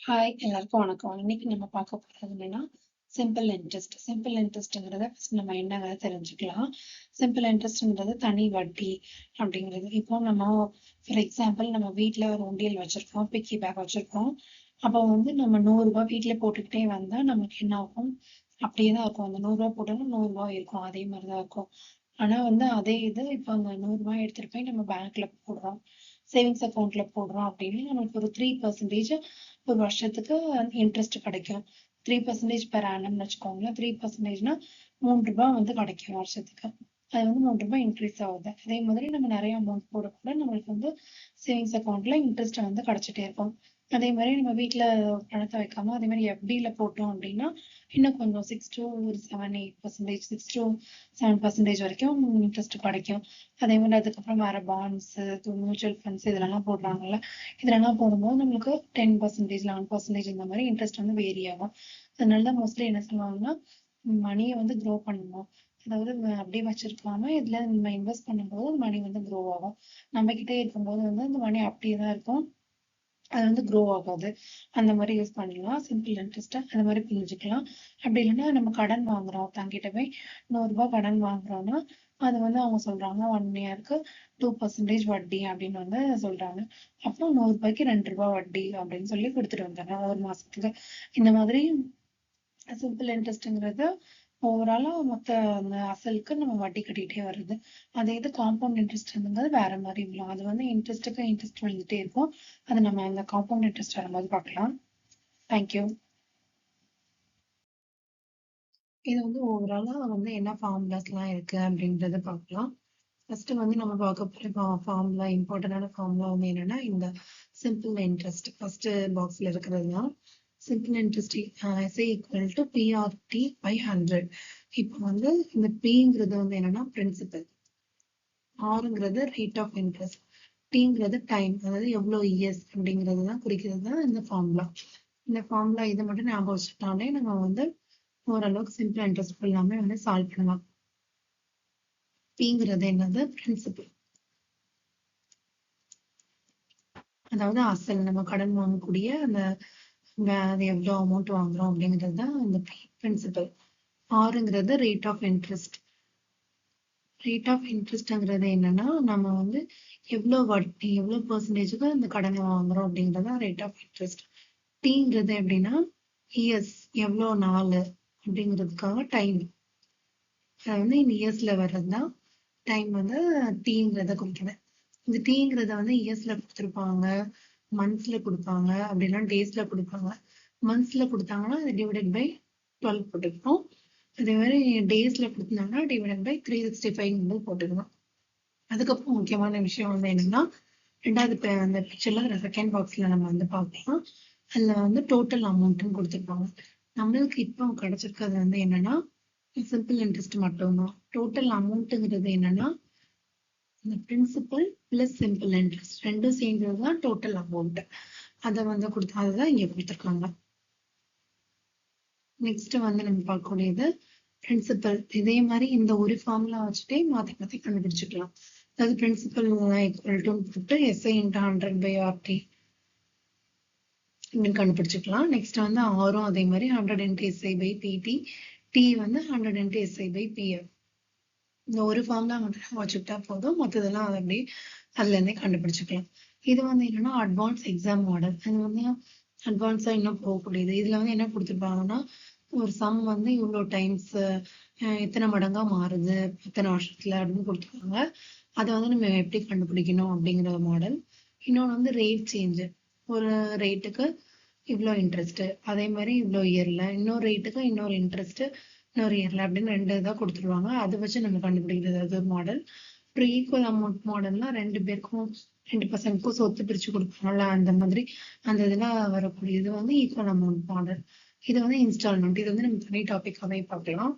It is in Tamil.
ஹாய் எல்லாருக்கும் வணக்கம். இன்னைக்கு நம்ம பார்க்க போறது என்னன்னா சிம்பிள் இன்ட்ரெஸ்ட். சிம்பிள் இன்ட்ரெஸ்ட்ங்கிறத ஃபர்ஸ்ட் நம்ம என்னங்கிறத தெரிஞ்சுக்கலாம். சிம்பிள் இன்ட்ரெஸ்ட்ங்கிறது தனி வட்டி அப்படிங்கிறது. இப்போ நம்ம ஃபார் எக்ஸாம்பிள் நம்ம வீட்ல ஒரு உண்டியல் வச்சிருக்கோம், பிக்கி பேக் வச்சிருக்கோம். அப்போ வந்து நம்ம ரூ. 100 வீட்ல போட்டுக்கிட்டே வந்தா நமக்கு என்ன ஆகும்? அப்படியே தான் இருக்கும். அந்த ரூ. 100 போட்டோம்னா ரூ. 100 இருக்கும். அதே மாதிரி தான் இருக்கும். ஆனா வந்து அதே இது இப்போ அந்த ரூ. 100 எடுத்துட்டு போய் நம்ம பேங்க்ல போடுறோம், சேவிங்ஸ் அக்கௌண்ட்ல போடுறோம் அப்படின்னு நமக்கு ஒரு 3% ஒரு வருஷத்துக்கு இன்ட்ரெஸ்ட் கிடைக்கும். 3% பெர் ஆனம்னு வச்சுக்கோங்களேன். 3%னா ரூ. 3 வந்து கிடைக்கும் வருஷத்துக்கு. அது வந்து ரூ. 3 இன்க்ரீஸ் ஆகுது. அதே மாதிரி நம்ம நிறைய அமௌண்ட் போட கூட நம்மளுக்கு வந்து சேவிங்ஸ் அக்கௌண்ட்ல இன்ட்ரெஸ்ட் வந்து கிடைச்சிட்டே இருக்கும். அதே மாதிரி நம்ம வீட்ல பணத்தை வைக்காம அதே மாதிரி எஃப்டில போட்டோம் அப்படின்னா இன்னும் கொஞ்சம் 6 to 7-8%, 6 to 7% வரைக்கும் இன்ட்ரெஸ்ட் கிடைக்கும். அதே மாதிரி அதுக்கப்புறம் வேற பாண்ட்ஸ், மியூச்சுவல் ஃபண்ட்ஸ் இதெல்லாம் போடுறாங்கல்ல, இதெல்லாம் போடும்போது நம்மளுக்கு 10%, 11% இந்த மாதிரி இன்ட்ரெஸ்ட் வந்து வேரி ஆகும். அதனால தான் மோஸ்ட்லி என்ன சொல்லுவாங்கன்னா மணியை வந்து க்ரோ பண்ணணும். அதாவது அப்படியே வச்சிருக்காம இதுல நம்ம இன்வெஸ்ட் பண்ணும்போது மணி வந்து க்ரோ ஆகும். நம்ம கிட்டே இருக்கும்போது வந்து அந்த மணி அப்படியே தான் இருக்கும், அது வந்து க்ரோ ஆகாது. அந்த மாதிரி யூஸ் பண்ணலாம் சிம்பிள் இன்ட்ரெஸ்ட்டை. அந்த மாதிரி புரிஞ்சுக்கலாம். அப்படி இல்லைன்னா நம்ம கடன் வாங்குறோம், ஒருத்தங்கிட்ட போய் ரூ. 100 கடன் வாங்குறோம்னா அது வந்து அவங்க சொல்றாங்க 1 இயருக்கு 2% வட்டி அப்படின்னு வந்து சொல்றாங்க. அப்போ ரூ. 100க்கு ரூ. 2 வட்டி அப்படின்னு சொல்லி கொடுத்துட்டு வந்துடுறோம் ஒரு மாசத்துக்கு. இந்த மாதிரி சிம்பிள் இன்ட்ரெஸ்ட்ங்கிறது ஓவராலா மொத்த அந்த அசலுக்கு நம்ம வட்டி கட்டிட்டே வருது. அதே இது காம்பவுண்ட் இன்ட்ரெஸ்ட்ங்கிறது வேற மாதிரி விழும். அது வந்து இன்ட்ரெஸ்ட்டுக்கு இன்ட்ரெஸ்ட் வந்துட்டே இருக்கும். அது நம்ம அந்த காம்பவுண்ட் இன்ட்ரெஸ்ட் வரும்போது பார்க்கலாம். தேங்க்யூ. இது வந்து ஓவராலா வந்து என்ன ஃபார்முலாஸ்லாம் இருக்கு அப்படின்றத பார்க்கலாம். ஃபர்ஸ்ட் வந்து நம்ம பார்க்க போற ஃபார்முலா, இம்பார்ட்டன்டான ஃபார்முலா வந்து என்னன்னா இந்த சிம்பிள் இன்ட்ரெஸ்ட் ஃபர்ஸ்ட் பாக்ஸ்ல இருக்கிறது தான். Simple interest is equal to PRT by 100. இப்போ வந்து இந்த Pங்கிறது வந்து என்னன்னா பிரின்சிபல், Rங்கிறது ரேட் ஆஃப் இன்ட்ரெஸ்ட், Tங்கிறது டைம், அதாவது எவ்வளவு இயர்ஸ் அப்படிங்கிறது தான் குறிக்கிறது தான் இந்த ஃபார்முலா. இந்த ஃபார்முலா இதை மட்டும் ஞாபகம் வச்சுட்டாலே நம்ம வந்து ஓரளவுக்கு சிம்பிள் இன்ட்ரெஸ்ட் எல்லாமே வந்து சால்வ் பண்ணலாம். Pங்கிறது என்னது? பிரின்சிபல், அதாவது அசல், நம்ம கடன் வாங்கக்கூடிய அந்த அது எவ்வளோ அமௌண்ட் வாங்குறோம் அப்படிங்கிறது தான் இந்த பிரின்சிபல். ஆறுங்கிறது rate of interest. Rate of இன்ட்ரெஸ்ட்ங்கிறது என்னன்னா நம்ம வந்து எவ்வளோ வட்டி, எவ்வளோ பெர்சன்டேஜுக்கு அந்த கடனை வாங்குறோம் அப்படிங்கிறது தான் ரேட் ஆஃப் இன்ட்ரெஸ்ட். டீங்கிறது எப்படின்னா இயர்ஸ், எவ்வளோ நாள் அப்படிங்கிறதுக்காக டைம். அது வந்து இந்த இயர்ஸ்ல வர்றது தான் டைம் வந்து டீங்கிறத குறிக்கிறது. இந்த டீங்கிறத வந்து இயர்ஸ்ல கொடுத்துருப்பாங்க, மந்த்ஸ்ல கொடுப்பாங்க, அப்படின்னா டேஸ்ல கொடுப்பாங்க. மந்த்ஸ்ல கொடுத்தாங்கன்னா அது டிவைடட் பை 12 போட்டுக்கணும். அதே மாதிரி டேஸ்ல கொடுத்தாங்கன்னா டிவைடட் பை 365 போட்டுக்கணும். அதுக்கப்புறம் முக்கியமான விஷயம் வந்து என்னன்னா ரெண்டாவது அந்த பிக்சர்ல செகண்ட் பாக்ஸ்ல நம்ம வந்து பார்க்கலாம். அதுல வந்து டோட்டல் அமௌண்ட்னு கொடுத்துருப்பாங்க. நம்மளுக்கு இப்போ கிடைச்சிருக்கிறது வந்து என்னன்னா சிம்பிள் இன்ட்ரெஸ்ட் மட்டும்தான். டோட்டல் அமௌண்ட்ங்கிறது என்னன்னா இந்த பிரின்சிபல் பிளஸ் சிம்பிள் இன்ட்ரெஸ்ட் ரெண்டும் சேர்ந்தது தான் டோட்டல் அமௌண்ட். அதை வந்து அதுதான் இங்க கொடுத்துருக்காங்க. நெக்ஸ்ட் வந்து நம்ம பார்க்கக்கூடியது பிரின்சிபல். இதே மாதிரி இந்த ஒரு ஃபார்முலா வச்சுட்டே மாத்தி மாத்தி கண்டுபிடிச்சுக்கலாம். அதாவது பிரின்சிபல் ஈக்குவல் டு போட்டு SI இன்ட்டு 100/RT இப்படின்னு கண்டுபிடிச்சுக்கலாம். நெக்ஸ்ட் வந்து ஆரும் அதே மாதிரி 100 இன்ட்டு SI/PT, T வந்து 100 இன்ட்டு SI/PF. இந்த ஒரு ஃபார்முலா மட்டும் வச்சுக்கிட்டா போதும், மற்றதெல்லாம் அதை அப்படியே அதுல இருந்தே கண்டுபிடிச்சுக்கலாம். இது வந்து என்னன்னா அட்வான்ஸ் எக்ஸாம் மாடல். அது வந்து அட்வான்ஸா இன்னும் போகக்கூடியது. இதுல வந்து என்ன கொடுத்துருப்பாங்கன்னா ஒரு சம் வந்து இவ்வளோ டைம்ஸ் எத்தனை மடங்கா மாறுது எத்தனை வருஷத்துல அப்படின்னு கொடுத்துருக்காங்க. அதை வந்து நம்ம எப்படி கண்டுபிடிக்கணும் அப்படிங்கிற மாடல். இன்னொன்று வந்து ரேட் சேஞ்சு, ஒரு ரேட்டுக்கு இவ்வளோ இன்ட்ரெஸ்ட், அதே மாதிரி இவ்வளோ இயர்ல இன்னொரு ரேட்டுக்கு இன்னொரு இன்ட்ரெஸ்ட் இன்னொரு இயர்ல அப்படின்னு 2 இதாக கொடுத்துருவாங்க. அதை வச்சு நம்ம கண்டுபிடிக்கிறது அது ஒரு மாடல். அப்புறம் ஈக்குவல் அமௌண்ட் மாடல்னா 2 பேருக்கும் 2% சொத்து பிரிச்சு கொடுப்பாங்கல்ல, அந்த மாதிரி அந்த இதெல்லாம் வரக்கூடியது வந்து ஈக்குவல் அமௌண்ட் மாடல். இது வந்து இன்ஸ்டால்மெண்ட். இது வந்து நம்ம தனி டாபிக்காவே பார்க்கலாம்.